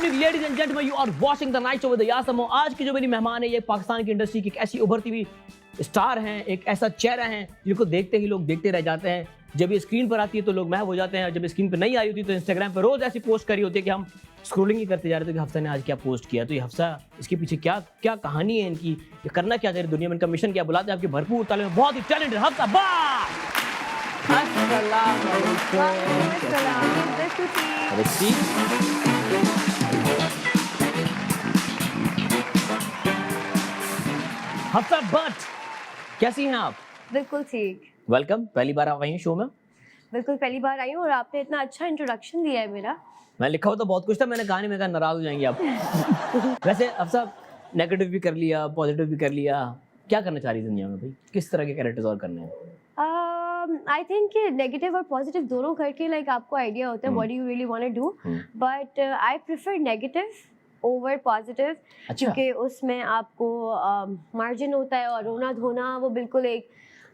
Evening ladies and gentleman, you are watching the night show with यासमो। आज की जो मेरी मेहमान है ये पाकिस्तान की इंडस्ट्री की एक ऐसी उभरती हुई स्टार हैं, एक ऐसा चेहरा है जिनको देखते ही लोग देखते रह जाते हैं। जब ये स्क्रीन पर आती है तो लोग महव हो जाते हैं, और जब स्क्रीन पर नहीं आई होती तो इंस्टाग्राम पर रोज ऐसी पोस्ट करी होती है कि हम स्क्रोलिंग ही करते जा रहे थे कि हफ्सा ने आज क्या पोस्ट किया। तो ये हफ्सा, इसके पीछे क्या क्या कहानी है इनकी, ये करना क्या चाहिए दुनिया में, इनका मिशन क्या। बुलाते हैं आपके भरपूर ताले में बहुत ही टैलेंटेड हफ्सा बात। हफ्सा भट्ट, कैसी हैं आप? बिल्कुल ठीक। वेलकम, पहली बार आप आई हैं शो में? बिल्कुल पहली बार आई हूँ और आपने इतना अच्छा इंट्रोडक्शन दिया है मेरा। मैं लिखा हुआ तो बहुत कुछ था, मैंने कहानी में कहा नाराज हो जाएंगे आप। वैसे हफ्सा, नेगेटिव भी कर लिया, पॉजिटिव भी कर लिया, क्या करना चाह रही दुनिया में भाई? किस तरह के कैरेक्टर्स और करने हैं? आई थिंक कि नेगेटिव और पॉजिटिव दोनों करके लाइक आपको आइडिया होता है what you really want to do, but I prefer negative over positive. अच्छा। क्योंकि उसमें आपको मार्जिन होता है और रोना धोना वो बिल्कुल एक,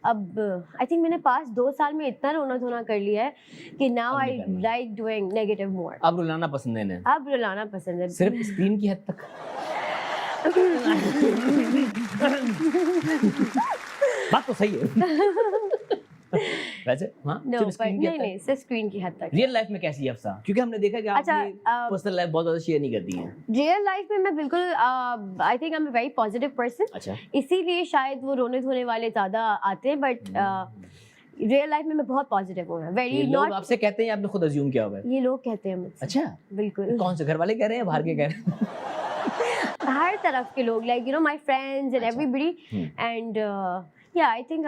अब आई थिंक मैंने पास 2 साल में इतना रोना धोना कर लिया है कि नाउ अब आई नहीं करना। लाइक डूइंग नेगेटिव मोर। अब रुलाना पसंद है इन्हें? अब रुलाना पसंद है, सिर्फ स्क्रीन की हद तक? बात तो सही है। वैसे हाँ, नो सिर्फ स्क्रीन की हद तक। नहीं सिर्फ स्क्रीन की हद तक। रियल लाइफ में कैसी है अफसा? क्योंकि हमने देखा कि आप अच्छा, पर्सनल लाइफ बहुत ज्यादा शेयर नहीं करती हैं। रियल लाइफ में मैं बिल्कुल आई think I am a very positive person, अच्छा। इसीलिए शायद वो रोने धोने वाले ज्यादा आते हैं, बट रियल लाइफ में मैं बहुत पॉजिटिव हूँ। ये वेरी लोग नॉट, आपसे कहते हैं, आपने खुद अज्यूम किया हुआ है? ये लोग कहते हैं मुझसे। अच्छा, बिल्कुल कौन से घर वाले कह रहे हैं, बाहर के कह रहे हैं? हर तरफ के लोग, like you no my friends and अच्छा। एवरीबडी, एंड या आई थिंक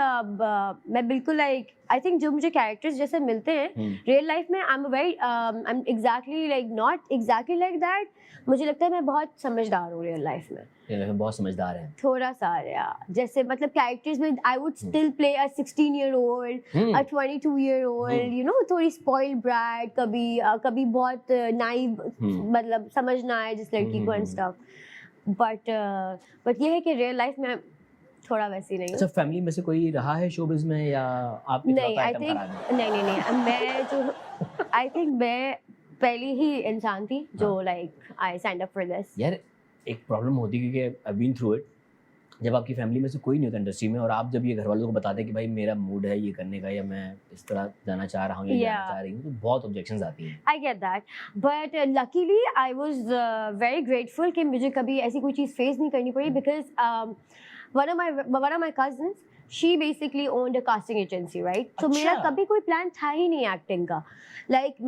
मैं बिल्कुल लाइक आई थिंक जो मुझे कैरेक्टर्स जैसे मिलते हैं रियल लाइफ में, आई am very I am exactly like not exactly like that. मुझे लगता है मैं बहुत समझदार हूँ रियल लाइफ में। बहुत समझदार है थोड़ा सा जैसे मतलब कैरेक्टर्स में I would still play a 16-year-old, a 22-year-old, you know, थोड़ी स्पॉइल्ड ब्रैट, कभी बहुत नाइव, मतलब समझ ना आए जिस लड़की को एंड स्टफ, बट ये है कि रियल लाइफ में थोड़ा वैसी नहीं हूँ। अच्छा, फैमिली में से कोई रहा है शोबिज़ में या आप नहीं, आई थिंक नहीं मैं जो आई थिंक मैं पहली ही इंसान थी जो like I signed up for this. यार एक प्रॉब्लम होती है क्योंकि आई बीन थ्रू इट, जब आपकी फैमिली में से कोई नहीं होता इंडस्ट्री में और आप जब ये घर वालों को बताते हैं कि भाई मेरा मूड है ये करने का या मैं इस तरह जाना चाह रहा हूँ या जाना चाह रही हूँ, तो बहुत ऑब्जेक्शंस आती हैं। I get that, but luckily I was very grateful कि मुझे कभी ऐसी कोई चीज़ फेस नहीं करनी पड़ी, because one of my cousins, she basically owned a casting agency, right? तो मेरा कभी कोई प्लान था ही नहीं एक्टिंग का। Like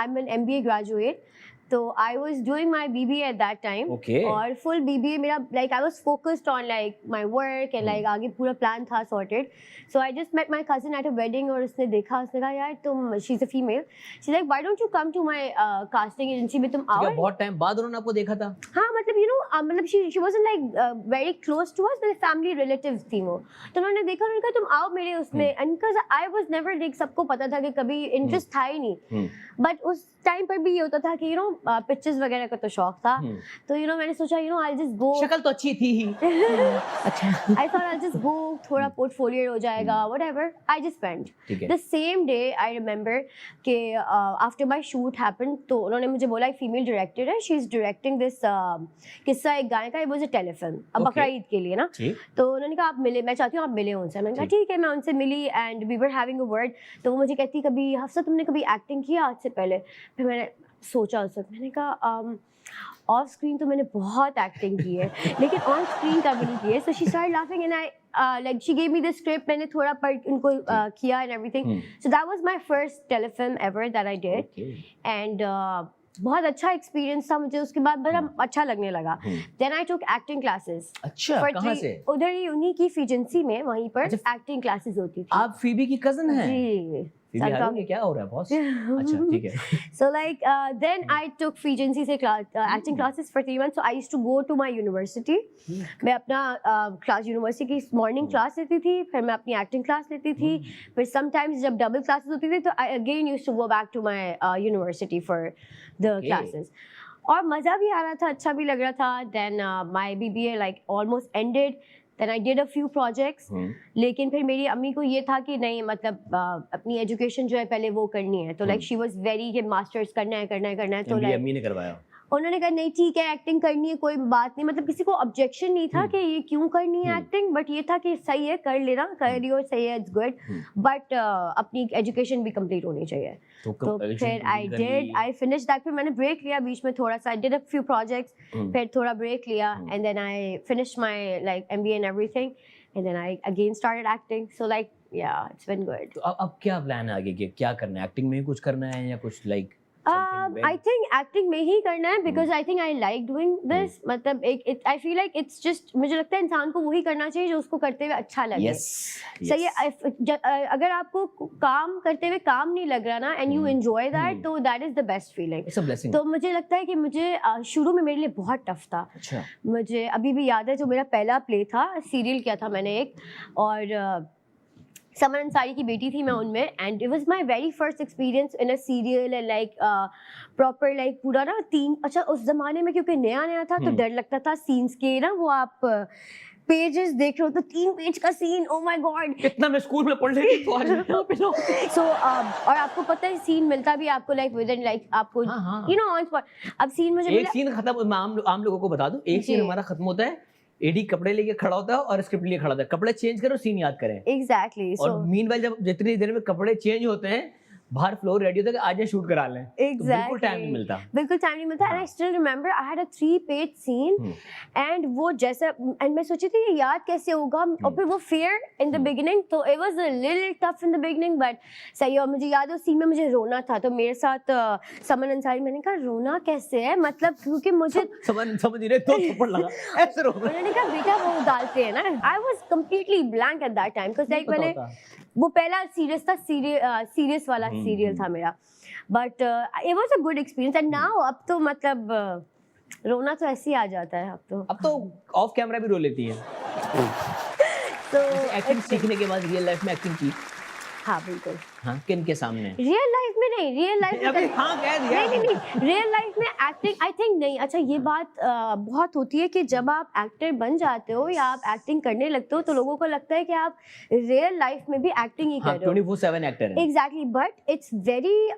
I'm an MBA graduate, तो I was doing my BBA at that time. Okay. और full BBA मेरा like I was focused on like my work and like आगे पूरा प्लान था sorted. So I just met my cousin at a wedding और उसने देखा, उसने कहा यार तुम, she's a female, she's like why don't you come to my casting agency में तुम आओ। बहुत टाइम बाद उन्होंने आपको देखा था? हाँ मतलब you know मतलब she wasn't like very close to us, but family relatives थी वो, तो उन्होंने देखा, उन्होंने कहा तुम आओ मेरे उसमें, and because I was never like, सबको पता था कि कभी इंटरेस्ट था ही नहीं, बट उस टाइम पर भी ये होता था कि यू नो पिक्चर्स वगैरह का तो शौक था, तो यू नो मैंने सोचा you know I just go, शक्ल तो अच्छी थी ही। अच्छा, I thought I just go, थोड़ा पोर्टफोलियो हो जाएगा, whatever, I just went. The same day I remember कि आफ्टर माय शूट हैपेंड, तो उन्होंने मुझे बोला एक फीमेल डायरेक्टर है, शी इज डायरेक्टिंग दिस किस्सा एक गाने का, इट वाज अ टेलीफिल्म, अब बकरा ईद के लिए ना, तो उन्होंने कहा आप मिले, मैं चाहती हूँ आप मिले उनसे। मैंने कहा ठीक है, मैं उनसे मिली and we were having a word, तो वो मुझे कहती कभी हफ्सा तुमने कभी एक्टिंग किया आज से पहले? फिर मैंने सोचा उस वक्त, मैंने कहा ऑफ स्क्रीन तो मैंने बहुत एक्टिंग की है लेकिन ऑन स्क्रीन कभी नहीं की है। So she started laughing and I like she gave me the script, मैंने थोड़ा पढ़ उनको किया and everything. So that was my first telefilm ever that I did, and बहुत अच्छा एक्सपीरियंस था मुझे, उसके बाद बड़ा अच्छा लगने लगा। Then I took acting classes. अच्छा, कहाँ से? उधर ही उन्हीं की एजेंसी में, वहीं पर एक्टिंग क्लासेस होती थी। आप फीबी की कजन हैं? जी। क्या हो रहा है बॉस? अच्छा ठीक है। So like then I took free agency से acting classes for 3 months. So I used to go to my university. मैं अपना क्लास यूनिवर्सिटी की मॉर्निंग क्लास लेती थी, फिर मैं अपनी एक्टिंग क्लास लेती थी, फिर समटाइम्स जब डबल क्लासेस होती थी तो I again used to go back to my university for the classes. और मज़ा भी आ रहा था, अच्छा भी लग रहा था। Then my BBA like almost ended. Then I did a few projects, लेकिन फिर मेरी अम्मी को ये था कि नहीं मतलब अपनी एजुकेशन जो है पहले वो करनी है, तो लाइक शी वाज वेरी कि मास्टर्स करना है तो लाइक अम्मी ने करवाया? उन्होंने कहा नहीं ठीक है एक्टिंग करनी है कोई बात नहीं, मतलब किसी को ऑब्जेक्शन नहीं था कि ये क्यों करनी है एक्टिंग, बट ये था कि सही है कर लेना, कर रही हो सही है, इट्स गुड, बट अपनी एजुकेशन भी कंप्लीट होनी चाहिए। तो फिर आई फिनिश दैट, फिर मैंने ब्रेक लिया बीच में थोड़ा सा, I did a few projects, फिर थोड़ा ब्रेक लिया and then I finish my like MBA and everything and then I again started acting, so like yeah it's been good। तो अब क्या प्लान है आगे, क्या करना है, एक्टिंग में ही कुछ करना है या कुछ लाइक I think एक्टिंग में ही करना है because I think I like doing this, मतलब एक I feel like it's just, मुझे लगता है इंसान को वही करना चाहिए जो उसको करते हुए अच्छा लगे। सही है, अगर आपको काम करते हुए काम नहीं लग रहा ना and you enjoy that, तो that is the best feeling। It's a blessing। तो मुझे लगता है कि मुझे शुरू में मेरे लिए बहुत टफ था। अच्छा। मुझे अभी भी याद है जो मेरा पहला प्ले था, सीरियल किया था मैंने एक, और समन अंसारी की बेटी थी मैं उनमें, and it was my very first experience in a serial and like proper like पूरा ना अच्छा उस जमाने में क्योंकि नया नया था तो डर लगता था सीन्स के ना, वो आप पेजेस देख रहे हो तो 3 पेज का सीन, ओ माय गॉड इतना मैं स्कूल में पढ़ रही थी तो आज यहाँ पे लो। सो और आपको पता है सीन मिलता भी आपको लाइक विद इन लाइक आपको यू नो ऑन स्पॉट। अब सीन मुझे एक सीन खत्म, मैं आम लोगों को बता दूं, एक सीन हमारा खत्म होता है, एडी कपड़े लेके खड़ा होता है और स्क्रिप्ट लिए खड़ा होता है, कपड़े चेंज करो सीन याद करें। एग्जैक्टली। और मीनवाइल जब जितनी देर में कपड़े चेंज होते हैं बाहर फ्लोर रेडी होता है कि आज शूट करा लें। Exactly. तो बिल्कुल टाइम नहीं मिलता, बिल्कुल टाइम नहीं मिलता। And I still remember I had a 3-page scene and वो जैसा एंड मैं सोची थी ये याद कैसे होगा, और फिर वो फियर इन द बिगिनिंग, तो it was a little tough in the beginning but सही। और मुझे याद है उस सीन में मुझे रोना था, तो मेरे साथ समन अंसारी, मैंने कहा रोना कैसे है, मतलब क्योंकि मुझे समझ नहीं रहे, 2 थप्पड़ लगा ऐसे रो। उन्होंने कहा बेटा वो डालते हैं ना। I was completely blank eight that time because like मैंने वो पहला सीरियस था, सीरियस वाला सीरियल था मेरा, but it was a good experience. And now अब तो मतलब रोना तो ऐसे ही आ जाता है अब तो ऑफ कैमरा भी रो लेती है। तो एक्टिंग सीखने के बाद रियल लाइफ में एक्टिंग की? हाँ बिल्कुल। हाँ, किन के सामने? रियल लाइफ में नहीं, रियल लाइफ अभी हाँ कह दिया। नहीं रियल लाइफ में एक्टिंग आई थिंक नहीं। अच्छा ये बात बहुत होती है कि जब आप एक्टर बन जाते हो या आप एक्टिंग करने लगते हो तो लोगों को लगता है कि आप रियल लाइफ में भी एक्टिंग ही कर रहे हो। 24/7 एक्टर है। एग्जैक्टली, बट इट्स वेरी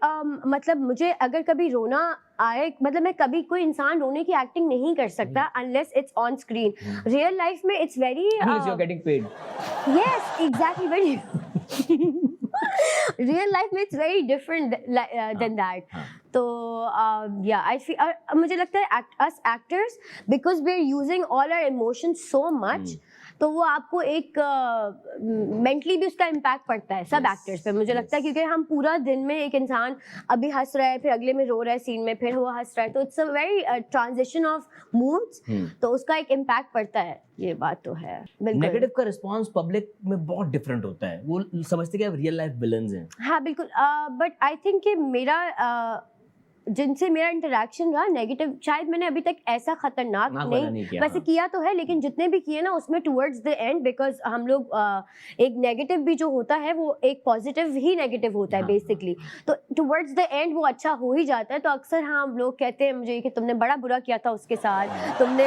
मतलब मुझे अगर कभी रोना आए, मतलब मैं कभी कोई इंसान रोने की एक्टिंग नहीं कर सकता unless it's on screen. Real life में it's very unless you're getting paid। yes exactly very real life में it's very different than that। तो yeah I feel मुझे लगता है us actors because we're using all our emotions so much तो वो आपको एक मेंटली भी उसका इम्पैक्ट पड़ता है सब एक्टर्स पे मुझे लगता है, क्योंकि हम पूरा दिन में एक इंसान अभी हंस रहा है फिर अगले में रो रहा है सीन में फिर वो हंस रहा है, तो it's a very transition of moods, तो उसका एक इम्पैक्ट पड़ता है। ये बात तो है। नेगेटिव का रिस्पांस पब्लिक में बहुत डिफरेंट होता है, वो समझते कि आप रियल लाइफ विलन्स हैं। हाँ बिल्कुल, बट आई थिंक कि मेरा जिनसे मेरा इंटरेक्शन रहा नेगेटिव, शायद मैंने अभी तक ऐसा खतरनाक नहीं किया, वैसे किया तो है, लेकिन जितने भी किए ना उसमें टुवर्ड्स द एंड, बिकॉज हम लोग एक नेगेटिव भी जो होता है वो एक पॉजिटिव ही नेगेटिव होता है बेसिकली, तो टुवर्ड्स द एंड वो अच्छा हो ही जाता है। तो अक्सर हाँ हम लोग कहते हैं मुझे कि तुमने बड़ा बुरा किया था उसके साथ, तुम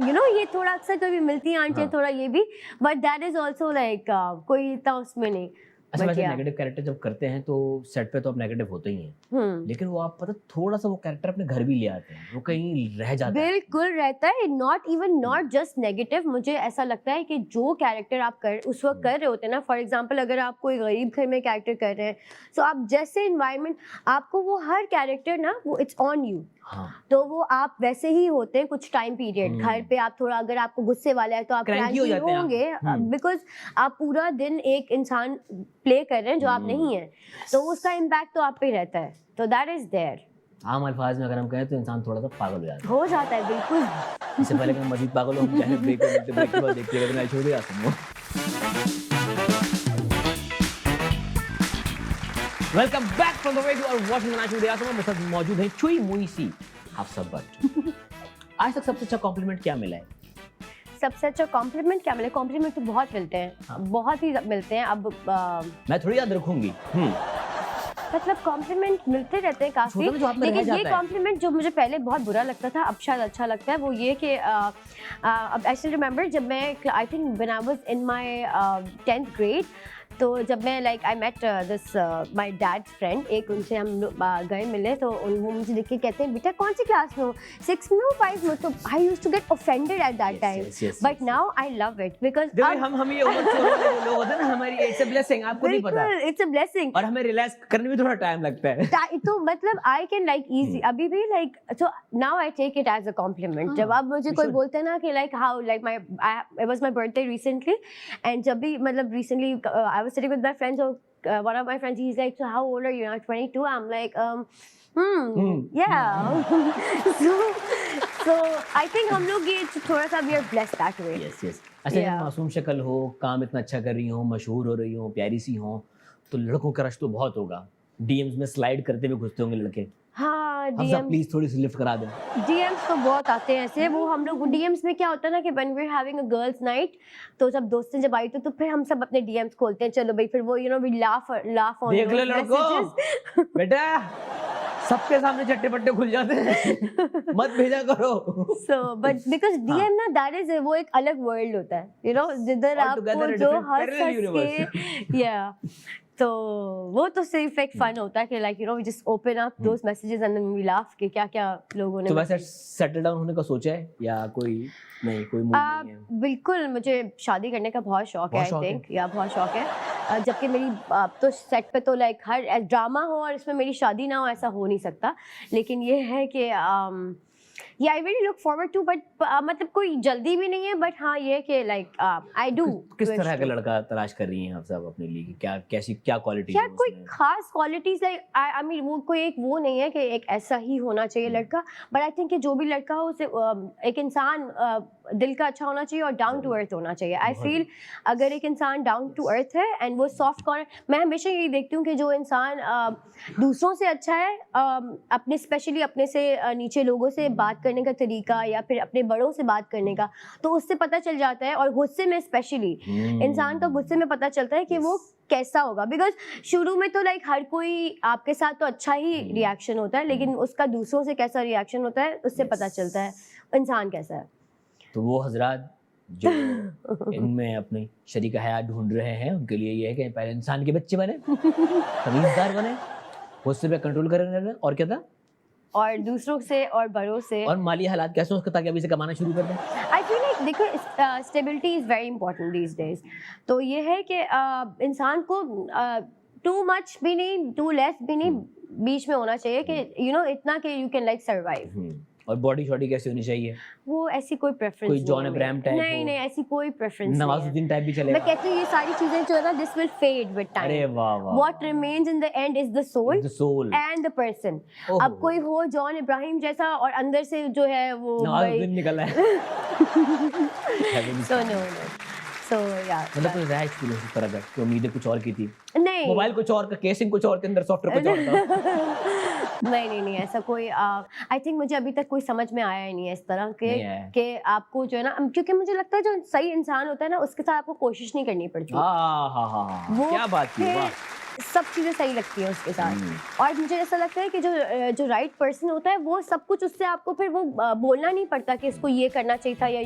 यू नो ये थोड़ा अक्सर कभी मिलती है आंटियां थोड़ा ये भी, but that is also like कोई इतना उसमें नहीं। अच्छा वैसे नेगेटिव कैरेक्टर जब करते हैं तो सेट पे तो आप नेगेटिव होते ही हैं, लेकिन वो आप पता थोड़ा सा वो कैरेक्टर अपने घर भी ले आते हैं, वो कहीं रह जाता है। बिल्कुल रहता है, नॉट जस्ट नेगेटिव। मुझे ऐसा लगता है कि जो कैरेक्टर आप उस वक्त कर रहे होते हैं ना, फॉर एग्जांपल अगर आप कोई गरीब घर में कैरेक्टर कर रहे हैं तो आप जैसे इन्वायरमेंट आपको वो हर कैरेक्टर ना वो इट्स ऑन यू, तो वो आप वैसे ही होते हैं कुछ टाइम पीरियड। घर पे आप थोड़ा अगर आपको गुस्से वाला है तो आप क्रैंकी होंगे, बिकॉज आप पूरा दिन एक इंसान प्ले कर रहे हैं जो आप नहीं है, तो उसका इम्पैक्ट तो आप पे रहता है, तो दैट इज देयर। आम अल्फाज में अगर हम कहें तो इंसान थोड़ा सा पागल हो जाता है बिल्कुल। इससे पहले कि हम मजीद पागल हो, हम चाहे ब्रेक के बाद देखते हैं, छोड़ दिया सुनो। Welcome back from the way to our watching the night show. मेरे साथ मौजूद है चुई मुईसी हफ्सा भट्ट। आज तक सबसे अच्छा कॉम्प्लीमेंट क्या मिला है? सबसे अच्छा कॉम्प्लीमेंट क्या मिले? कॉम्प्लीमेंट तो बहुत मिलते हैं, बहुत ही मिलते हैं। अब मैं थोड़ी याद रखूंगी। मतलब कॉम्प्लीमेंट मिलते रहते हैं काफी, लेकिन ये कॉम्प्लीमेंट जो मुझे पहले बहुत बुरा लगता था अब शायद अच्छा लगता है, वो ये कि अब आई स्टिल रिमेंबर जब मैं I think when I was in my 10th grade तो जब मैं like I met this my dad's friend, एक उनसे हम लोग गए मिले, तो वो मुझे देख के कहते हैं बेटा कौन सी क्लास में हो, 6 में हो 5 में? तो I used to get offended at that time, but now I love it because हम ये ओवर लोग होते हैं ना, हमारी इट्स अ ब्लेसिंग, आपको नहीं पता, इट्स अ ब्लेसिंग, और हमें रियलाइज करने में थोड़ा टाइम लगता है। तो मतलब आई कैन लाइक इजी अभी भी like, so now I take it as a compliment. जब आप मुझे कोई बोलते हैं ना कि like how like my it was my birthday recently, and जब भी मतलब recently I was sitting with my friends, one of my friends, he's like, so how old are you now? 22. I'm like yeah. so I think हम लोग ये थोड़ा सा we are blessed that way. yes अच्छा, जब मासूम शक्ल हो, काम इतना अच्छा कर रही हो, मशहूर हो रही हो, प्यारी सी हो, तो लड़कों का रश तो बहुत होगा, डीएम्स में स्लाइड करते हुए घुसते होंगे लड़के। हाँ, डीएम प्लीज थोड़ी सी लिफ्ट करा दें। डीएम्स तो बहुत आते हैं ऐसे, वो हम लोग डीएम्स में क्या होता है ना कि when we are having a girls night, तो जब दोस्तें जब आई तो फिर हम सब अपने डीएम्स खोलते हैं, चलो भाई फिर वो you know we laugh on देख लो लड़कों, बेटा सबके सामने चट्टे पट्टे खुल जाते हैं, मत भेजा करो। So but because DM ना that is वो एक अलग वर्ल्ड होता है, you know, जिधर आपको जो हंस के तो वो तो सिर्फ एक फन होता है कि like you know we just open up those messages and then we laugh कि क्या क्या लोगों ने। तो वैसे सेटल डाउन होने का सोचा है या कोई नहीं, कोई मूड नहीं है? बिल्कुल, मुझे शादी करने का बहुत शौक है, आई थिंक, या बहुत शौक है, जबकि मेरी तो सेट पे तो लाइक हर ड्रामा हो और इसमें मेरी शादी ना हो ऐसा हो नहीं सकता, लेकिन ये है कि Yeah, I really look forward to, but मतलब कोई जल्दी भी नहीं है, but हाँ ये कि like I do। किस तरह का लड़का तलाश कर रही हैं आप सब अपने लिए? क्या कैसी क्या क्वालिटीज क्या कोई खास क्वालिटीज लाइक आई मीन वो कोई एक वो नहीं है कि एक ऐसा ही होना चाहिए लड़का, बट आई थिंक कि जो भी लड़का हो उसे एक इंसान दिल का अच्छा होना चाहिए और डाउन टू अर्थ होना चाहिए। आई फील अगर एक इंसान डाउन टू अर्थ है एंड वो सॉफ्ट कॉर्नर, मैं हमेशा यही देखती हूँ कि जो इंसान दूसरों से अच्छा है, अपने स्पेशली अपने से नीचे लोगों से बात करने का तरीका या फिर अपने बड़ों से बात करने का, तो उससे पता चल जाता है, और गुस्से में स्पेशली इंसान का गुस्से में पता चलता है कि वो कैसा होगा, बिकॉज शुरू में तो लाइक हर कोई आपके साथ तो अच्छा ही रिएक्शन होता है, लेकिन उसका दूसरों से कैसा रिएक्शन होता है उससे पता चलता है इंसान कैसा है। तो वो हजरात जो इनमें अपनी शरीका हयात ढूंढ रहे हैं उनके लिए ये है कि पहले इंसान के बच्चे बने, तमीज़दार बने, गुस्से पे कंट्रोल करें, और क्या था, और दूसरों से और बड़ों से, और माली हालात कैसे हो ताकि अभी से कमाना शुरू कर दें। आई फील लाइक देखो stability is very important these days, तो ये है कि इंसान को टू मच भी नहीं टू लेस भी नहीं, बीच में होना चाहिए कि यू नो इतना कि यू कैन लाइक सर्वाइव। और बॉडी शॉडी कैसी होनी चाहिए? वो ऐसी कोई प्रेफरेंस कोई जॉन अब्राहम टाइप? नहीं, ऐसी कोई प्रेफरेंस नहीं। नवाजुद्दीन टाइप भी चलेगा? मैं कहती हूँ ये सारी चीजें जो है ना this will fade with time. अरे वाह वाह। What remains in the end is the soul and the person. अब कोई हो जॉन इब्राहिम जैसा और अंदर से जो है वो नवाजुद्दीन निकला है। सो नो सो या मतलब कोई रहा एक्सपीरियंस इस तरह का कि उम्मीदें कुछ और की थी? नहीं, मोबाइल कुछ और का, केसिंग कुछ और के अंदर, सॉफ्टवेयर कुछ और था। नहीं ऐसा कोई आई थिंक मुझे अभी तक कोई समझ में आया ही नहीं है इस तरह के आपको जो है ना, क्योंकि मुझे लगता है जो सही इंसान होता है ना उसके साथ आपको कोशिश नहीं करनी पड़ती। वो क्या बात की, वाह, सब चीजें सही लगती है उसके साथ। और मुझे ऐसा लगता है कि जो राइट पर्सन होता है वो सब कुछ उससे आपको फिर वो बोलना नहीं पड़ता कि इसको ये करना चाहिए था या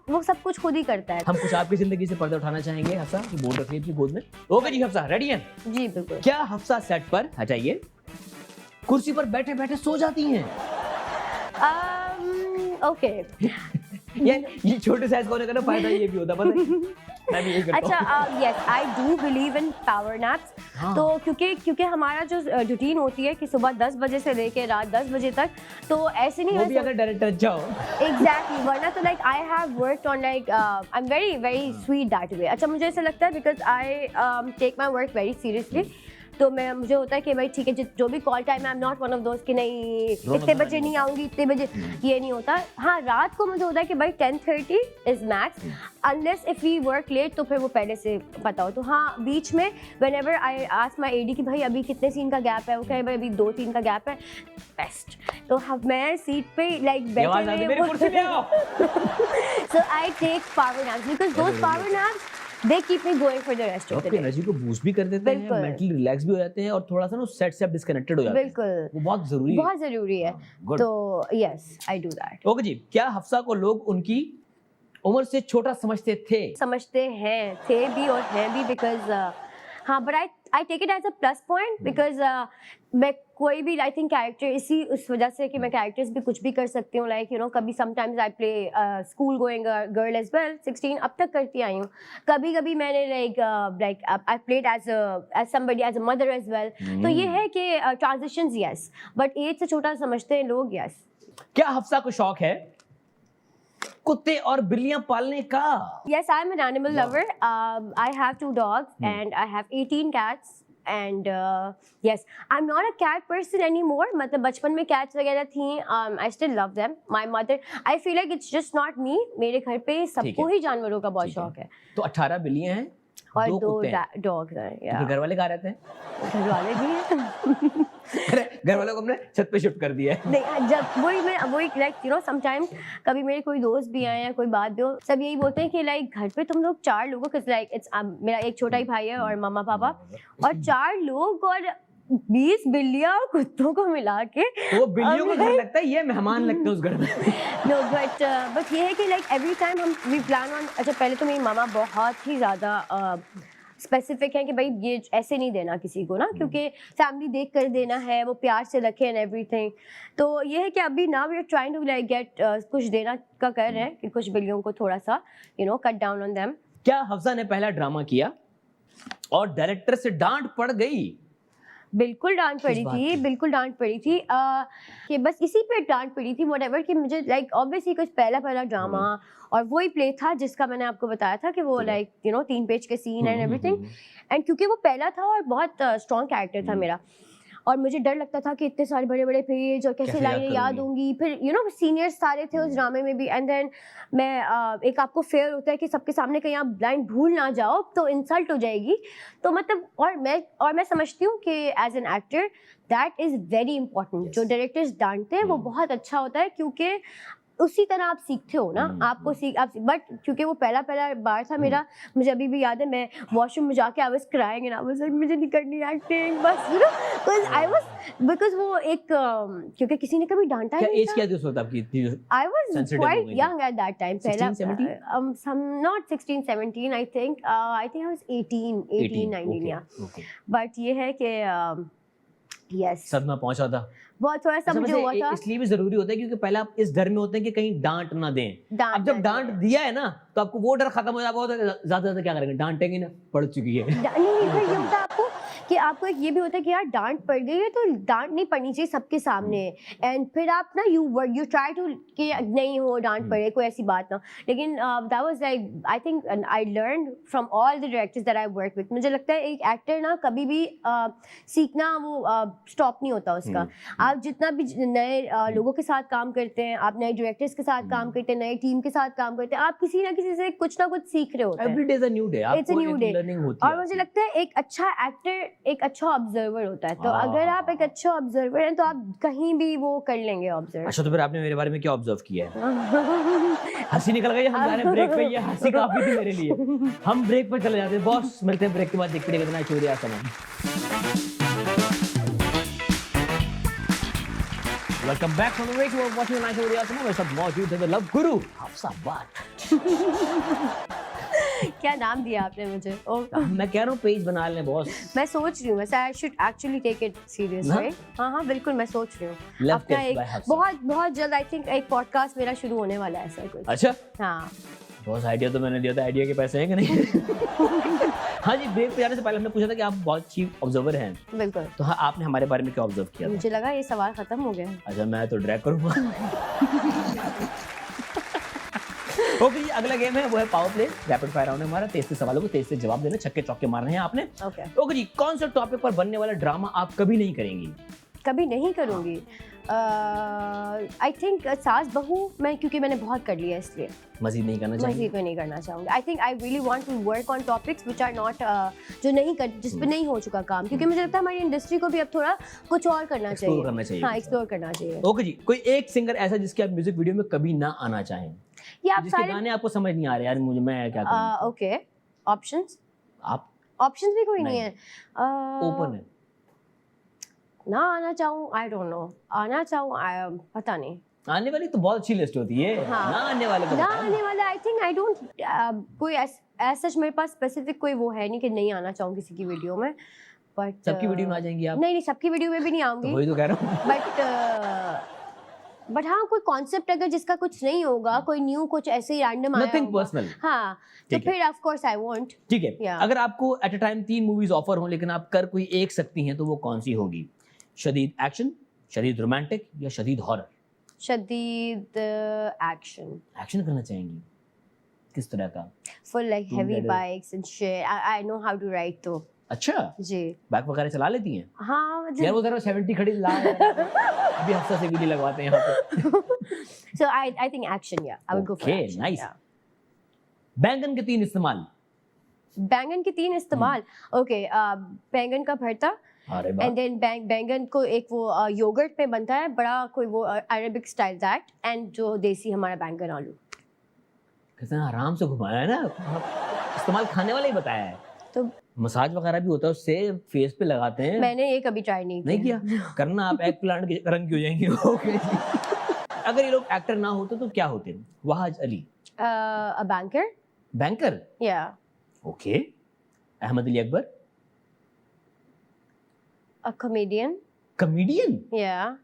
वो सब कुछ खुद ही करता है। हम कुछ आपकी जिंदगी से पर्दा उठाना चाहेंगे हफ्सा, कि बोल रखिए अपनी गोद में। ओके जी हफ्सा, रेडी हैं? जी बिल्कुल। क्या हफ्सा सेट पर हटाइए कुर्सी पर बैठे बैठे सो जाती हैं? ओके। ये छोटे साइज का होने का ना फायदा ये भी होता है, पता है? मैं भी यही करता हूं। अच्छा, yes I do believe in power naps. तो क्योंकि हमारा जो रूटीन होती है कि सुबह 10 बजे से लेके रात 10 बजे तक, तो ऐसे नहीं, वो भी अगर डायरेक्टर जाओ एग्जैक्टली, वरना तो like I have worked on like I am very sweet that way. अच्छा, मुझे ऐसा लगता है because I take my work very seriously, तो मुझे होता है कि भाई ठीक है जो भी कॉल टाइम है, I am not one of दोस्त कि नहीं इतने बजे नहीं आऊंगी, इतने बजे, ये नहीं होता। हाँ, रात को मुझे होता है कि भाई 10:30 is max, unless if we work late तो फिर वो पहले से पता हो। तो हाँ, बीच में whenever I ask my AD कि भाई अभी कितने सीन का गैप है, वो कहे भाई अभी 2-3 का गैप है, बेस्ट। तो मैं सीट पे लाइक बैठे हुए, so I take power naps because those power naps they keep me going for the rest of the day। Energy को बूस्ट भी कर देते हैं, मेंटली रिलैक्स भी हो जाते हैं, और थोड़ा सा ना सेट से आप डिस्कनेक्टेड हो जाते हैं। बिल्कुल, वो बहुत जरूरी है। तो yes I do that. Okay जी, क्या हफ्सा को लोग उनकी उम्र से छोटा समझते हैं, थे भी और हैं भी, बिकॉज हाँ, but I take it as a plus point because मैं कोई भी I think कैरेक्टर इसी उस वजह से कि मैं कैरेक्टर्स भी कुछ भी कर सकती हूँ, like you know कभी sometimes I play school going girl as well, 16 अब तक करती आई हूँ. कभी कभी मैंने like I played as somebody as a mother as well. तो ये है कि transitions yes, but एज से छोटा समझते हैं लोग yes. क्या हफ्सा को शौक है कुत्ते और बिल्लियां पालने का? Yes, I'm an animal lover. I have 2 dogs and I have 18 cats. And yes, I'm not a cat person anymore. मतलब बचपन में cats वगैरह थी. I still love them. My mother, I feel like it's just not me. मेरे घर पे सबको ही जानवरों का बहुत शौक है. तो 18 बिल्लियां हैं और 2 कुत्ते हैं. dogs हैं. घर वाले कहाँ रहते हैं? घर वाले भी हैं. अरे घर वालों को हमने छत पे शिफ्ट कर दिया है. नहीं, जब वही लाइक यू नो समटाइम्स कभी मेरे कोई दोस्त भी आए या कोई बात भी हो, सब यही बोलते हैं कि लाइक घर पे तुम लोग 4 लोगों के लाइक इट्स मेरा एक छोटा ही भाई है और मम्मा पापा और 4 लोग और 20 बिल्लियां और कुत्तों को मिला के तो वो बिल्लियों को घर लगता है, ये मेहमान लगते हैं उस घर में. नो बट ये है कि लाइक एवरी टाइम हम वी प्लान ऑन. अच्छा, पहले तो मेरी मामा बहुत ही ज़्यादा स्पेसिफिक है कि भाई ये ऐसे नहीं देना किसी को ना, क्योंकि फैमिली देख कर देना है, वो प्यार से रखे एंड एवरीथिंग. तो ये है कि अभी now we are trying to like get कुछ देना का कर रहे हैं कि कुछ बिल्लियों को थोड़ा सा you know cut down on them. क्या हफ्सा ने पहला ड्रामा किया और डायरेक्टर से डांट पड़ गई? बिल्कुल डांट पड़ी थी, बिल्कुल डांट पड़ी थी कि बस इसी पे डांट पड़ी थी व्हाटएवर कि मुझे लाइक ऑब्वियसली कुछ पहला ड्रामा और वही प्ले था जिसका मैंने आपको बताया था कि वो लाइक यू नो 3 पेज के सीन एंड एवरीथिंग. एंड क्योंकि वो पहला था और बहुत स्ट्रॉन्ग कैरेक्टर था मेरा और मुझे डर लगता था कि इतने सारे बड़े बड़े पेज और कैसे लाइनें याद होंगी. फिर यू नो सीनियर्स सारे थे उस ड्रामे में भी. एंड देन मैं एक आपको फेयर होता है कि सबके सामने कहीं आप लाइन भूल ना जाओ तो इंसल्ट हो जाएगी. तो मतलब और मैं समझती हूँ कि as an actor that is very important. जो डायरेक्टर्स डांटते हैं वो बहुत अच्छा होता है क्योंकि उसी तरह आप सीखते हो ना. आपको बट क्योंकि वो पहला बार था मेरा, मुझे अभी भी याद है मैं वॉशरूम में जाके I was crying and I was like मुझे नहीं करनी एक्टिंग बस यू नो बिकॉज वो एक क्योंकि किसी ने कभी डांटा ही नहीं. एज क्या थी उस वक्त आपकी? I was quite young at that time. पहला सम नॉट 16 17 आई थिंक आई वाज 18 19 या. बट ये है कि यस सदमा पहुंचा था बहुत थोड़ा सा मुझे हुआ था. इसलिए भी जरूरी होता है क्योंकि पहले आप इस डर में होते हैं कि कहीं डांट ना दें. अब जब डांट दिया है ना तो आपको वो डर खत्म हो जाएगा. ज्यादा क्या करेंगे, डांटेंगे ना, पड़ चुकी है. नहीं फिर ये होता है आपको कि आपको एक ये भी होता है कि यार डांट पड़ गई है तो डांट नहीं पड़नी चाहिए सबके सामने. एंड फिर आप ना यू ट्राई टू कि नहीं हो डांट पड़े, कोई ऐसी बात ना. लेकिन that was like I think I learn from all the directors that I work with. मुझे लगता है एक एक्टर ना कभी भी सीखना वो स्टॉप नहीं होता उसका. आप जितना भी नए लोगों के साथ काम करते हैं, आप नए डायरेक्टर्स के साथ काम करते हैं, नए टीम के साथ काम करते हैं, आप किसी ना किसी से कुछ ना कुछ सीख रहे होते हैं. Every day is a new day. It's a new day learning होती है. और मुझे लगता है एक अच्छा एक्टर एक अच्छा ऑब्जर्वर होता है. तो अगर आप एक अच्छा ऑब्जर्वर हैं तो आप कहीं भी वो कर लेंगे ऑब्जर्व. अच्छा, तो फिर आपने मेरे बारे में क्या ऑब्जर्व किया है? हंसी निकल गई. हम जा रहे हैं ब्रेक पे. ये हंसी काफी थी मेरे लिए. हम ब्रेक पर चले जाते हैं बॉस. मिलते हैं ब्रेक के बाद. देखते कितना चोरी आसमान. Welcome back from the break. You are watching night चोरी आसमान. मेरे साथ मौजूद है लव गुरु हफ्सा भट्ट. क्या नाम दिया आपने मुझे? मैं कह रहा हूँ पेज बना लें बॉस. मैं सोच रही हूँ वैसे I should actually take it serious right. हाँ बिल्कुल मैं सोच रही हूँ अपना एक बहुत जल्द आई थिंक एक पॉडकास्ट मेरा शुरू होने वाला है ऐसा कुछ. अच्छा हाँ बॉस, आइडिया तो मैंने दिया था. आइडिया के पैसे हैं कि नहीं? हाँ जी, ब्रेक पे जाने से पहले हमने पूछा था कि आप बहुत चीफ ऑब्जर्वर हैं. बिल्कुल. तो हाँ, आपने हमारे बारे में क्या ऑब्जर्व किया? मुझे लगा ये सवाल खत्म हो गया. अच्छा, मैं तो ड्रैग करूँगा. ओके जी, अगला गेम है वो है power play. Rapid fire round है हमारा. 23 सवालों को 23 से जवाब देना, छक्के चौके मारने हैं आपने. ओके जी, कौन सा टॉपिक पर बनने वाला ड्रामा आप कभी नहीं करेंगी? कभी नहीं करूँगी. आई थिंक सास बहू मैं क्योंकि मैंने बहुत कर लिया इसलिए मजीद नहीं करना चाहिए. मजीद नहीं करना चाहूँगी. I think I really want to work on topics which are not जो नहीं कर जिस पे नहीं हो चुका काम. क्योंकि मुझे लगता है हमारी इंडस्ट्री को भी अब थोड़ा कुछ और करना चाहिए. हाँ, एक्सप्लोर करना चाहिए. ओके जी, कोई एक सिंगर ऐसा जिसके आप म्यूजिक वीडियो में कभी ना आना चाहें? या आप सारे गाने आपको समझ नहीं आ रहे यार, मुझे मैं क्या करूं? Okay, options. आप ऑप्शंस भी कोई नहीं है. ओपन है. ना आना चाहूँ आई डोंट नो. आना चाहूँ पता नहीं. आने वाली तो बहुत अच्छी लिस्ट होती है। हाँ। ना आने वाले को ना बताएं। आने वाला आई थिंक आई डोंट कोई सच मेरे पास स्पेसिफिक कोई वो है नहीं कि नहीं आना चाहूँ किसी की वीडियो में, बट सबकी वीडियो में आ जाएंगी आप? नहीं सबकी वीडियो में भी नहीं तो आऊंगी, वही तो कह रहा हूँ। बट हाँ कोई कॉन्सेप्ट अगर जिसका कुछ नहीं होगा, कोई न्यू कुछ ऐसे ही रैंडम आया नथिंग होगा, पर्सनल। हाँ तो ठीक है। फिर ऑफ कोर्स आई वांट। ठीक है, Yeah. अगर आपको at a time 3 movies offer हो लेकिन आप कर कोई एक सकती हैं तो वो कौन सी होगी? शदीद एक्शन, शदीद रोमांटिक या शदीद हॉरर? शदीद एक्शन, एक्शन करना चाहेंगी? किस तरह का? Full like Tomb heavy Raider. Bikes and shit, I know how to ride तो। अच्छा, जी बाइक वगैरह चला लेती हैं? हाँ यार वो जरा 70 खड़ी ला अभी हफ्ता से भी नहीं लगवाते हैं यहाँ पे। so I think action, yeah, I would go for Okay, action. nice. Yeah. बैंगन के 3 इस्तेमाल। बैंगन के 3 इस्तेमाल, ओके, बैंगन का भरता, अरे वाह। एंड देन बैंगन को एक वो योगर्ट पे बनता है बड़ा कोई वो अरेबिक स्टाइल दैट, एंड जो देसी हमारा बैंगन आलू। कितना आराम से घुमाया है ना, इस्तेमाल खाने वाला ही बताया है। तो मसाज वगैरह भी होता है उससे, फेस पे लगाते हैं। मैंने ये कभी ट्राई नहीं किया करना, आप एग प्लांट के रंग की हो जाएंगे। ओके जी। अगर ये लोग एक्टर ना होते तो क्या होते? Wahaj Ali, a banker, banker. या okay. Ahmed Ali Akbar, a comedian, comedian. या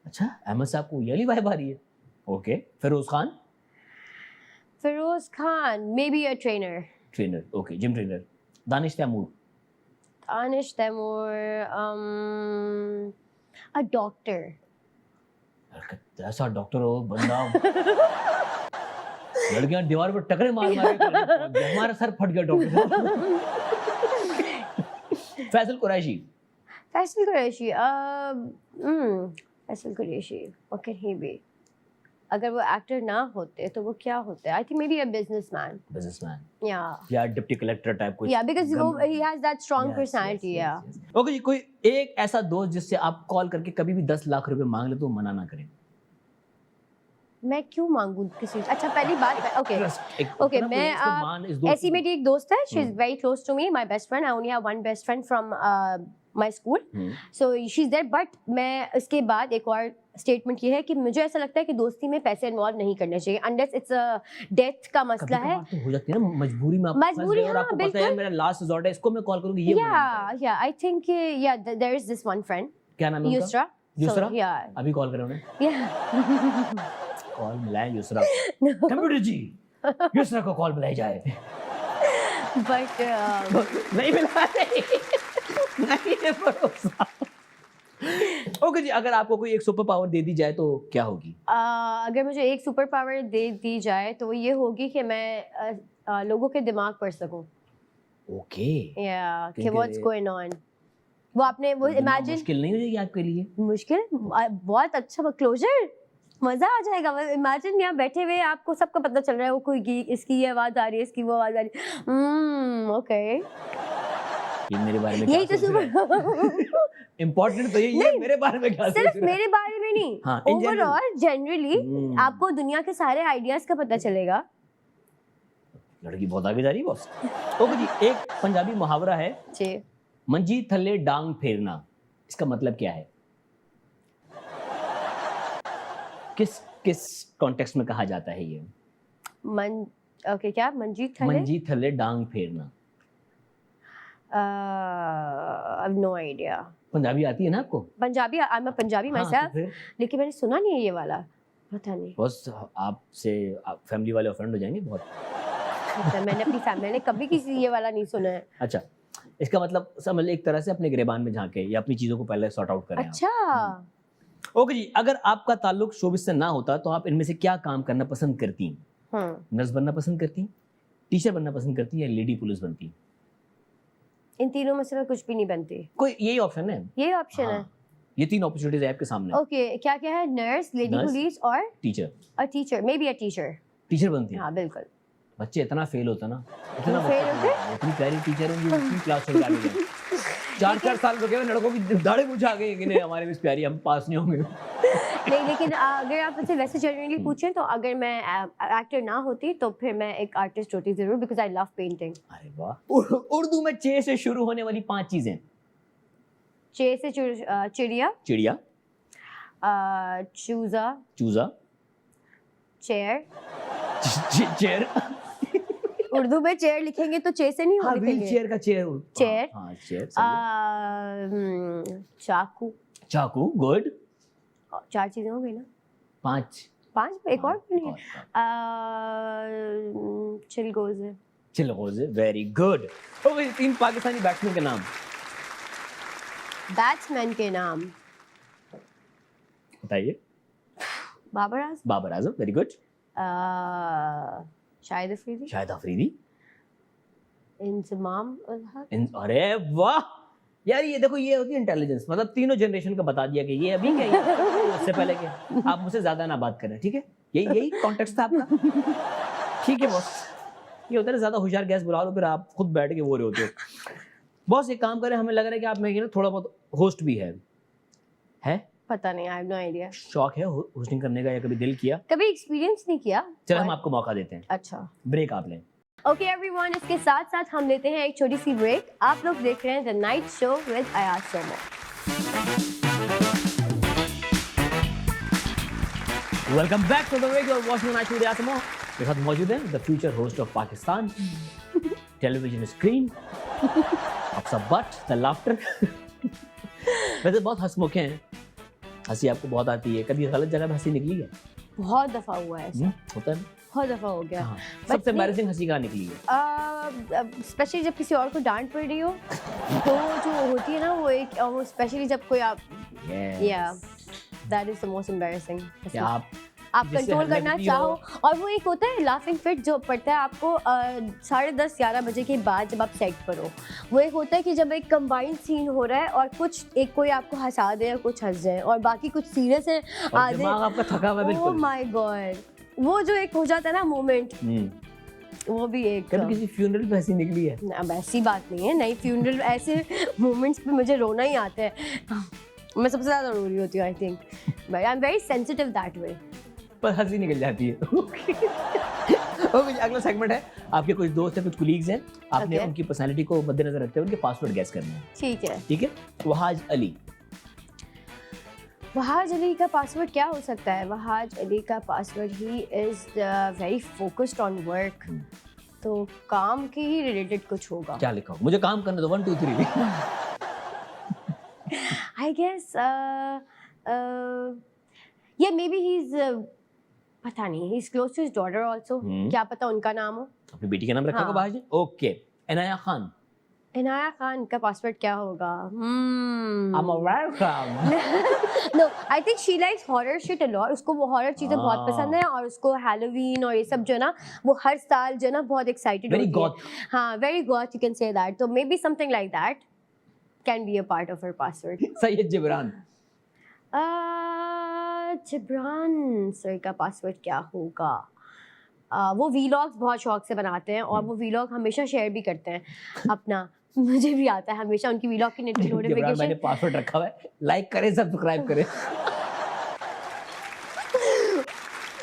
अच्छा, अहमद साहब को ये वाली वाइब आ रही है। Okay. Firoz Khan, Firoz Khan, maybe a trainer, trainer. Okay, gym trainer. Danish Taimur, Anish Temur, a doctor. ऐसा डॉक्टर हो बंदा, लड़कियां दीवार पर टकरे मार मार के हमारा सर फट गया डॉक्टर से। Faisal Qureshi, Faisal Qureshi, Faisal Qureshi, what can he be? अगर वो एक्टर ना होते तो वो क्या होते? I think maybe a businessman. Businessman Yeah. या डिप्टी कलेक्टर टाइप कुछ। Yeah, because he has that strong Yes, personality. yes, Yeah. yes, yes. Okay जी, कोई एक ऐसा दोस्त जिससे आप कॉल करके कभी भी 10 लाख रुपए मांग ले तो मना ना करें। मैं क्यों मांगू किसी? अच्छा पहली बात, okay. Trust, एक Okay, होता ना मैं कोई इसको मान इस दोस्त ऐसी मेरी एक दोस्त है, she is hmm. very close to me, my best friend. I only have one best friend from my school. Hmm, So she's there, but मैं इसके बाद एक और स्टेटमेंट ये है कि मुझे ऐसा लगता है कि दोस्ती में पैसे इन्वॉल्व नहीं करने चाहिए unless it's a डेथ का मसला है। कभी-कभार तो हो जाती है ना मजबूरी में, आप फंस मजबूरी, गए और हाँ, आपको पता है बिल्कुल। मेरा लास्ट रिजॉर्ट है, इसको मैं कॉल करूंगी, ये मना नहीं करें। Yeah, I think yeah, there is this one friend, क्या नाम है उनका? Yusra. युसरा? So, yeah, अभी कॉल करें उन्हें, yeah. कॉल मिलाए युसरा। कंप्यूटर जी, युसरा को कॉल मिलाई जाए। But नहीं मिला नहीं है भरोसा। ओके जी, अगर आपको कोई एक सुपर पावर दे दी जाए तो क्या होगी? अगर मुझे एक सुपर पावर दे दी जाए तो वो ये होगी कि मैं लोगों के दिमाग पढ़ सकूं। ओके। Yeah, कि क्योंकि- what's going on. वो आपने वो इमेजिन, मुश्किल नहीं हो जाएगी आपके लिए? मुश्किल, बहुत अच्छा क्लोजर, मजा आ जाएगा। इमेजिन यहाँ बैठे हुए आपको सबका पता चल रहा है, वो कोई इसकी ये आवाज आ रही है, इसकी वो आवाज आ रही है। ओके, ये मेरे बारे में यही क्या तो सोच रहे हैं? सुपर इम्पोर्टेंट तो यही है, मेरे बारे में क्या सोच सिर्फ रहे हैं? मेरे बारे में नहीं, हाँ, in general. ओवरऑल जनरली हम्म। आपको दुनिया के सारे आइडियाज का पता चलेगा। लड़की बहुत आगे जा रही है बॉस। ओके जी, एक पंजाबी मुहावरा है, जी, मंजी थल्ले डांग फेरना, इसका मतलब क्या है? किस किस कॉन्टेक्स्ट में कहा जाता है ये? ओके, क्या मंजीत थले? मंजी थल्ले डांग फेरना। I have no idea. Punjabi आती है ना आपको? पंजाबी, आई एम पंजाबी हाँ, myself, तो फिर लेकिन मैंने सुना नहीं है ये वाला, पता नहीं। बस आपसे फैमिली वाले ऑफेंड हो जाएंगे बहुत। अच्छा, मैंने अपनी फैमिली ने कभी किसी ये वाला नहीं सुना है। अच्छा, इसका मतलब समझ ले एक तरह से अपने गिरेबान में झांके या अपनी चीजों को पहले सॉर्ट आउट करें आप। अच्छा, ओके जी, अगर आपका ताल्लुक शोबिस से ना होता तो आप इनमें से क्या काम करना पसंद करती? नर्स बनना पसंद करती, टीचर बनना पसंद करती या लेडी पुलिस बनती? इन तीनों में से मैं कुछ भी नहीं बनती। कोई यही ऑप्शन है? ये ऑप्शन है। हाँ, ये 3 अपॉर्चुनिटीज है आपके सामने। ओके, क्या क्या है? नर्स, लेडी Nurse, पुलिस और teacher. A teacher, may be a teacher. Teacher बनती है? हाँ बिल्कुल। बच्चे इतना फेल होता ना, इतना fail बच्चे होते? इतनी प्यारी टीचर है जो इतनी क्लास छोड़ के आगे गए। 4-4 साल रुके हुए लड़कों की दाढ़ी मुझा गई कि नहीं हमारे भी प्यारी, हम पास नहीं होंगे। नहीं, लेकिन अगर आप मुझसे वैसे जनरली पूछें तो अगर मैं एक्टर ना होती तो फिर मैं एक आर्टिस्ट होती जरूर, बिकॉज आई लव पेंटिंग। अरे वाह। उर्दू में चे से शुरू होने वाली 5 चीजें। चे से चिड़िया, चिड़िया, चूजा, चूजा, चेयर। चेयर, उर्दू में चेयर लिखेंगे तो चे से नहीं हाँ व्हील लिखेंगे। चेयर का चेयर, चेयर। हाँ चेयर सही है। चाकू। चाकू, गुड। 4 चीजें हो गई ना? 5 एक और नहीं है। चिलगोज़े। चिलगोज़े, वेरी गुड। हो गए 3 पाकिस्तानी बैट्समैन के नाम। बैट्समैन के नाम बताइए। बाबर आजम। Babar Azam, very good. शाहिद अफरीदी। शाहिद अफरीदी। इंजमाम उल हक। अरे वाह यार, ये देखो ये होती है इंटेलिजेंस, मतलब तीनों जनरेशन का बता दिया कि ये अभी क्या है, उससे पहले क्या। आप मुझसे ज्यादा ना बात करें, ठीक है? यही कॉन्टेक्स्ट था आपका। ठीक है बॉस, ये होता है ना, ज्यादा होशियार गैस बुला लो फिर आप खुद बैठ के वो रहे होते हो। बॉस एक काम करें, हमें लग रहा है कि आप में थोड़ा बहुत होस्ट भी है पता नहीं, आई हैव नो आइडिया। शौक है होस्टिंग करने का या कभी दिल किया? कभी एक्सपीरियंस नहीं किया। चलो हम आपको मौका देते हैं। अच्छा, ब्रेक आप लें। ओके एवरीवन, इसके साथ साथ हम लेते हैं एक छोटी सी ब्रेक। आप लोग देख रहे हैं the night show with Ayaz Samoo. Welcome back to the break. You are watching the night show with Ayaz Samoo. मेरे साथ मौजूद है the future host of Pakistan, television screen, आपका बट द लाफ्टर। वैसे बहुत हंसमुखे हैं, हंसी आपको बहुत आती है, कभी गलत जगह पे हंसी निकली है? बहुत दफा हुआ है ऐसा। होता है, बहुत दफा हो गया। हाँ। सबसे एम्बैरेसिंग हंसी कहाँ निकली है? स्पेशली जब किसी और को डांट पड़ रही हो तो जो होती है ना वो एक, वो स्पेशली जब कोई आप, या that is the most embarrassing. आप कंट्रोल करना चाहो, और वो एक होता है लाफिंग फिट जो पड़ता है आपको 10:30-11 बजे के बाद जब आप सेट पर हो। वो एक होता है कि जब एक कंबाइंड सीन हो रहा है और कुछ एक कोई आपको हंसा दे और कुछ हंस जाए और बाकी कुछ सीरियस है, दिमाग आपका थका हुआ है बिल्कुल। ओह माय गॉड, वो जो एक हो जाता है ना मोमेंट, वो भी एक। कभी किसी फ्यूनरल पे हंसी निकली है? अब ऐसी बात नहीं है, नहीं फ्यूनरल ऐसे मोमेंट्स पे मुझे रोना ही आता है। मैं सबसे ज्यादा रो रही होती हूँ I think, but I am very sensitive that way, पर हंसी निकल जाती है। ओके, अगला सेगमेंट है, आपके कुछ दोस्त हैं, कुछ कुलीग्स हैं, आपने उनकी पर्सनालिटी को मद्देनजर रखते हुए उनके पासवर्ड गैस करना है। ठीक है। वहाज अली। वहाज अली का पासवर्ड क्या हो सकता है? वहाज अली का password, he is very focused on work, तो काम के ही रिलेटेड कुछ होगा। क्या लिखा हो? मुझे काम करने दो, 1 2 3। आई गेस या मे बी ही इज, पता नहीं, he is close to his daughter also, क्या पता उनका नाम हो। अपनी बेटी का नाम रखा होगा वहाज ने। ओके, इनाया खान। इनाया खान का पासवर्ड क्या होगा? I'm welcome. No, I think she likes horror shit a lot. उसको वो हॉरर चीजें बहुत पसंद है और उसको हैलोवीन और ये सब जो है ना, वो हर साल जो है ना बहुत एक्साइटेड होती है। Very goth. हाँ, very goth, you can say that. So maybe something like that can be a part of her password. Syed Jibran. Jibran sir का पासवर्ड क्या होगा? वो वीलॉग्स बहुत शौक से बनाते हैं और वो वीलॉग हमेशा शेयर भी करते हैं अपना। मुझे भी आता है हमेशा उनकी वीलॉग की नोटिफिकेशन। मैंने पासवर्ड रखा हुआ है, लाइक करें, सब्सक्राइब करें।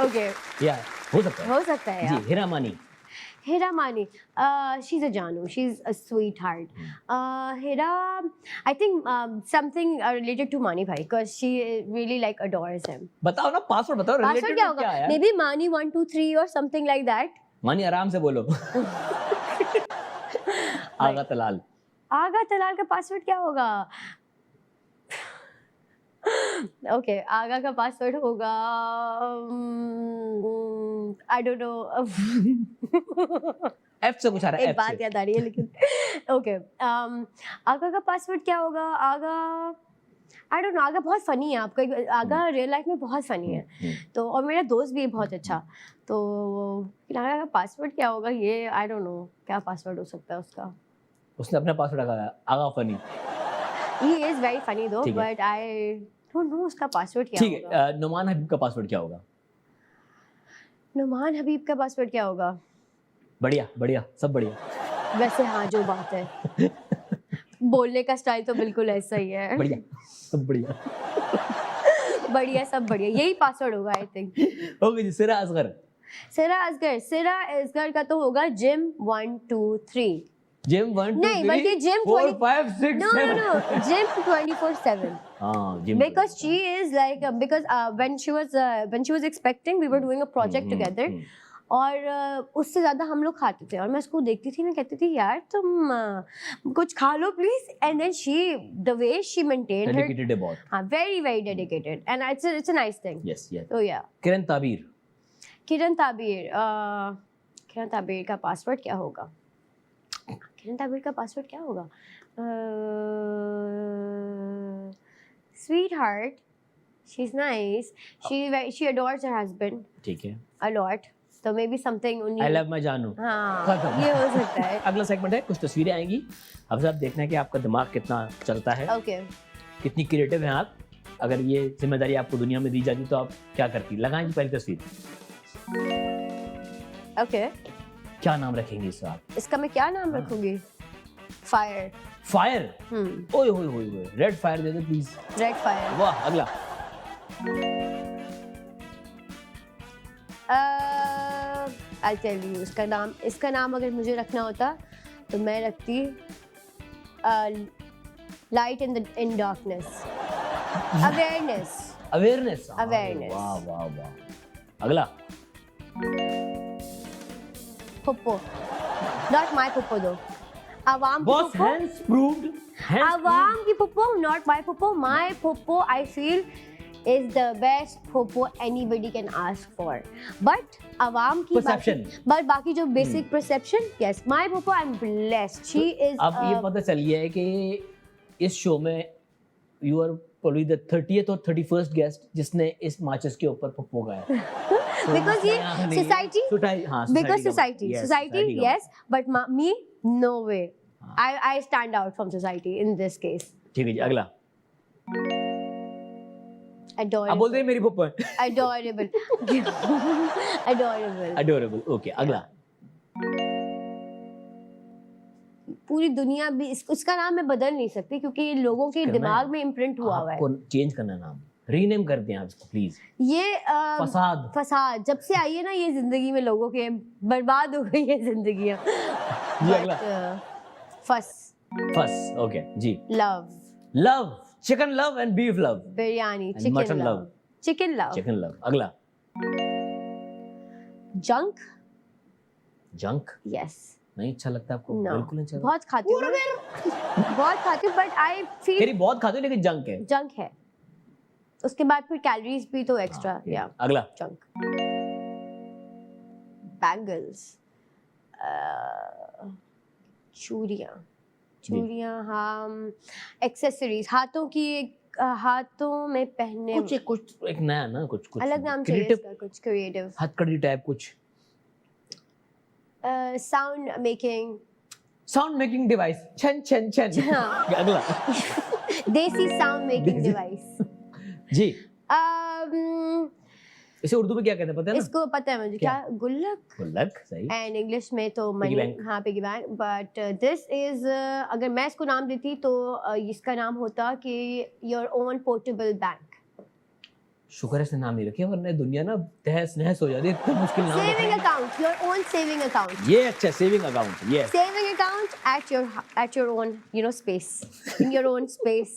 ओके, या हो सकता है यार। जी। हिरा मानी। Hira Mani, she's a Janu, she's a sweetheart. Hira, I think something related to Mani bhai, because she really like adores him. बताओ ना पासवर्ड बताओ, पासवर्ड क्या होगा? Maybe Mani 1 2 3 or something like that. मानी आराम से बोलो। आगा तलाल। आगा तलाल का पासवर्ड क्या होगा? ओके, आगा का पासवर्ड होगा, आई डोंट नो। एफ से कुछ आ रहा है। एक बात याद आ रही है लेकिन ओके, आगा का पासवर्ड क्या होगा? आगा, आई डोंट नो। आगा बहुत फनी है, आपका आगा रियल लाइफ में बहुत फनी है, तो और मेरा दोस्त भी है बहुत अच्छा, तो आगा का पासवर्ड क्या होगा ये आई डोंट नो, क्या पासवर्ड हो सकता है उसका? उसने अपना पासवर्ड रखा है आगा funny. He is very funny though, but I don't know उसका पासवर्ड क्या होगा। ठीक है, नुमान हबीब का पासवर्ड क्या होगा? नुमान हबीब का पासवर्ड क्या होगा? बढ़िया बढ़िया, सब बढ़िया। वैसे हाँ, जो बात है, बोलने का स्टाइल तो बिल्कुल ऐसा ही है। बढ़िया, सब बढ़िया। बढ़िया, सब बढ़िया, यही पासवर्ड होगा आई थिंक। ओके जी। सिरा असगर। सिरा असगर का तो होगा जिम 1 2 3। जिम 1 2 नहीं, बल्कि gym 4 5 6 No, 7 no, no. Gym 24/7. हाँ gym Because she is like because when she was expecting, we were doing a project together. और उससे ज़्यादा हम लोग खाते थे और मैं उसको देखती थी, मैं कहती थी यार तुम कुछ खा लो please. And then she the way she maintain her, dedicated है बहुत. हाँ, very very dedicated and it's a nice thing. Yes yes. So yeah. किरण ताबीर. किरण ताबीर का पासवर्ड क्या होगा? किरण ताबीर का पासवर्ड क्या होगा? Sweetheart, she's nice. She adores her husband ठीक है. a lot. So maybe something I love my जानू. हाँ, खत्म. ये हो सकता है. अगला सेगमेंट है, कुछ तस्वीरें आएंगी. अब सब देखना है कि आपका दिमाग कितना चलता है, Okay. कितनी क्रिएटिव हैं आप. अगर ये जिम्मेदारी आपको दुनिया में दी जाती तो आप क्या करती? लगाएं जी पहली तस्वीर. Okay. क्या नाम रखेंगे इसका आप? इसका मैं क्या नाम रखूंगी? Fire. फायर. Hmm. ओए होए होए होए. रेड फायर दे दो प्लीज. Red fire. वाह. अगला. I'll tell you. इसका नाम अगर मुझे रखना होता तो मैं रखती light in darkness. Awareness. Awareness. Awareness. वाह वाह वाह. अगला. पुप्पो. Not my पुप्पो though. आवाम की बॉस पुप्पो. Hands proved. आवाम की पुप्पो, not my पुप्पो. My पुप्पो I feel is the best पुप्पो anybody can ask for. But आवाम की Perception. but बाकी जो basic perception, yes, my पुप्पो I'm blessed. She is. अब ये पता चल गया है कि इस शो में you are probably the 30th or 31st guest जिसने इस माचिस के ऊपर पप्पो गाया. because ये society. हाँ, Because society, Yes, society, का. yes, but me, no way. I stand out from society in this case. ठीक है जी. अगला. Adorable. अब बोलते हैं मेरी पप्पो है. Adorable. Adorable. Adorable. ओके. अगला. पूरी दुनिया भी इसका नाम मैं बदल नहीं सकती क्योंकि ये लोगों के करना दिमाग है. में इम्प्रिंट हुआ हुआ है. आपको चेंज करना नाम. रीनेम कर दें आप इसको प्लीज. ये फसाद. जब से आई है ना ये जिंदगी में लोगों के बर्बाद हो गई है जिंदगियां. जी अगला. फस. ओके जी. Love. Chicken love and beef love. Biryani. And mutton chicken love. love. Chicken love. Chicken love. अगला. जंक. यस. नहीं अच्छा लगता आपको? No. बिल्कुल नहीं अच्छा. बहुत खाती हूँ. बहुत खाती हूँ बट आई फील तेरी बहुत खाते हो लेकिन जंक है. जंक है. उसके बाद फिर कैलोरीज भी तो एक्स्ट्रा. या अगला. जंक. बैंगल्स. चूड़ियाँ. हाँ. एक्सेसरीज. हाथों में पहनने. कुछ एक नया ना कुछ अलग नाम चाहिए इसका. कुछ क्रिएटिव. हथकड़ी टाइप कुछ. Sound making device. छन छन छन. हाँ. अगला. देसी साउंड मेकिंग डिवाइस. जी. इसे उर्दू में क्या कहते हैं पता है ना? इसको पता है मुझे. क्या? गुल्लक. सही. एंड इंग्लिश में तो Piggy मनी. bank. हाँ, piggy bank. But this is अगर मैं इसको नाम देती तो इसका नाम होता कि योर ओन पोर्टेबल बैंक. शुक्र है इसने नाम नहीं रखे वरना दुनिया ना तहस नहस हो जाती है. इतना मुश्किल नाम saving account. Your own saving account. ये अच्छा. Saving account. ये saving account at your own space. In your own space.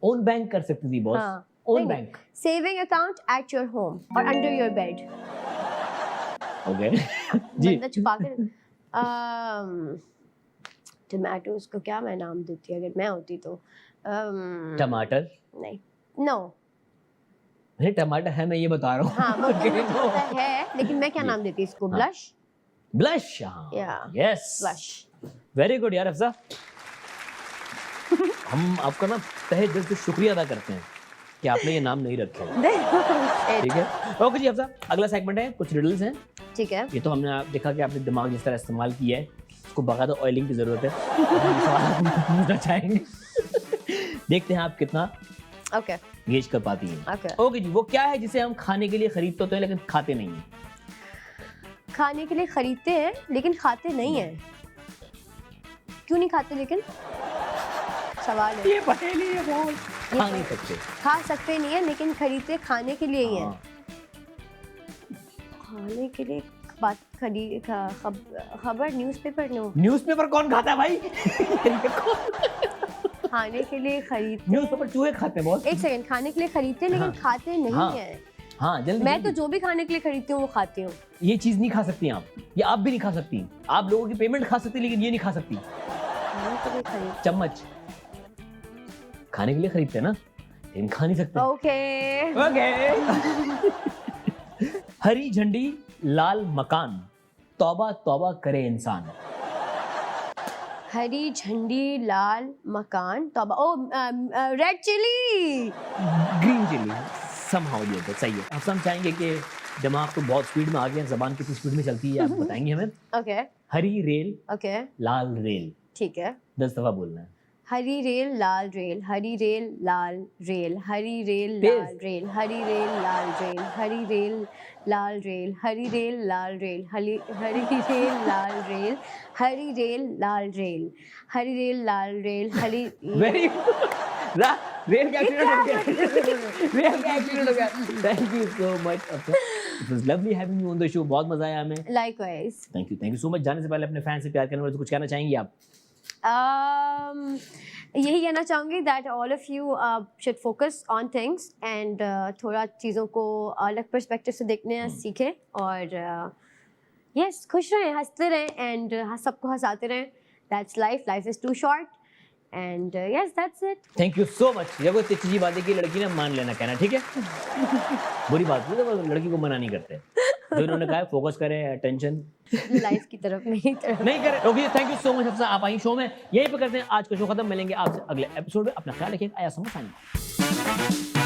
Own bank कर सकती थी बॉस. हाँ. Own bank. Saving account at your home or under your bed. Okay. जी. बंदा छुपा कर. टमाटोज को क्या मैं नाम देती अगर मैं होती तो. टमाटर. नहीं. नो. नहीं टमाटर है मैं ये बता रहा हूँ. हाँ वो है लेकिन मैं क्या नाम देती इसको? ब्लश. ब्लश. हाँ. यस. ब्लश. वेरी गुड यार अफसा. हम आपका ना तहे दिल से शुक्रिया अदा करते हैं कि आपने ये नाम नहीं रखे. ठीक है. ओके जी अफसा. अगला सेगमेंट है कुछ रिडल्स हैं. ठीक है. ये तो हमने देखा कि आपने दिमाग जिस तरह इस्तेमाल किया है उसको बाकायदा ऑयलिंग की जरूरत है. पूछना चाहेंगे. देखते हैं आप कितना ओके गेज कर पाती हैं. ओके. ओके जी. वो क्या है जिसे हम खाने के लिए खरीदते होते हैं लेकिन खाते नहीं हैं? खाने के लिए खरीदते हैं लेकिन खाते नहीं हैं. क्यों नहीं खाते लेकिन? सवाल है. ये पहेली है बहुत. खा नहीं सकते. खा सकते नहीं है लेकिन खरीदते खाने के लिए ही हैं. हाँ. खाने के लिए बात खबर न्यूज़पेपर नो न्यूज़पेपर कौन खाता है भाई? खाने के लिए खरीदते न्यूज़पेपर चूहे खाते हैं बहुत। एक सेकंड, खाने के लिए खरीदते हैं लेकिन हाँ, खाते नहीं हाँ, हैं। हाँ जल्दी मैं जल्दी। तो जो भी खाने के लिए खरीदती हूँ वो खाती हूँ। ये चीज नहीं खा सकती आप, ये आप भी नहीं खा सकती। आप लोगों की पेमेंट खा सकती लेकिन ये नहीं खा सकती। खाने के लिए खरीद चम्मच खाने के लिए खरीदते हैं ना, लेकिन खा नहीं सकते। Okay okay. हरी झंडी लाल मकान, तौबा तौबा करे इंसान। हरी झंडी लाल मकान तौबा oh red chilli. Green chilli somehow ये तो सही है। अब हम चाहेंगे कि दिमाग तो बहुत स्पीड में आ गया, जबान कितनी स्पीड में चलती है आप बताएंगे हमें। ओके हरी रेल ओके लाल रेल, ठीक है। 10 दफा बोलना है। हरी रेल लाल रेल, हरी रेल लाल रेल, हरी रेल तेज। लाल रेल, हरी रेल लाल रेल, हरी रेल लाल रेल, हरी रेल लाल रेल, हरी रेल लाल रेल, हरी रेल लाल रेल, हरी रेल लाल रेल, हरी वेरी रेल का एक्सीडेंट हो गया। रेल का एक्सीडेंट हो गया। Thank you so much. It was lovely having you on the show, बहुत मजा आया हमें। Likewise. Thank you so much. जाने से पहले अपने फैन से प्यार करने वाले से कुछ कहना चाहेंगी आप? यही कहना चाहूँगी that all of you should focus on things and थोड़ा चीज़ों को अलग पर्सपेक्टिव से देखने सीखें और यस खुश रहें, हंसते रहें एंड सबको हंसाते रहें। That's life, life is too short and yes that's it. Thank you so much. ये कोई चीज़ी बात है कि लड़की ने मान लेना कहना, ठीक है? बुरी बात नहीं है, लड़की को मना नहीं करते। जो इन्होंने कहा फोकस करें, अटेंशन लाइफ की तरफ नहीं करें। Okay thank you so much Afsa, आप आई शो में। यहीं पे करते हैं आज का शो खत्म। मिलेंगे आपसे अगले एपिसोड में। अपना ख्याल रखिएगा। आया समझ आएंगे।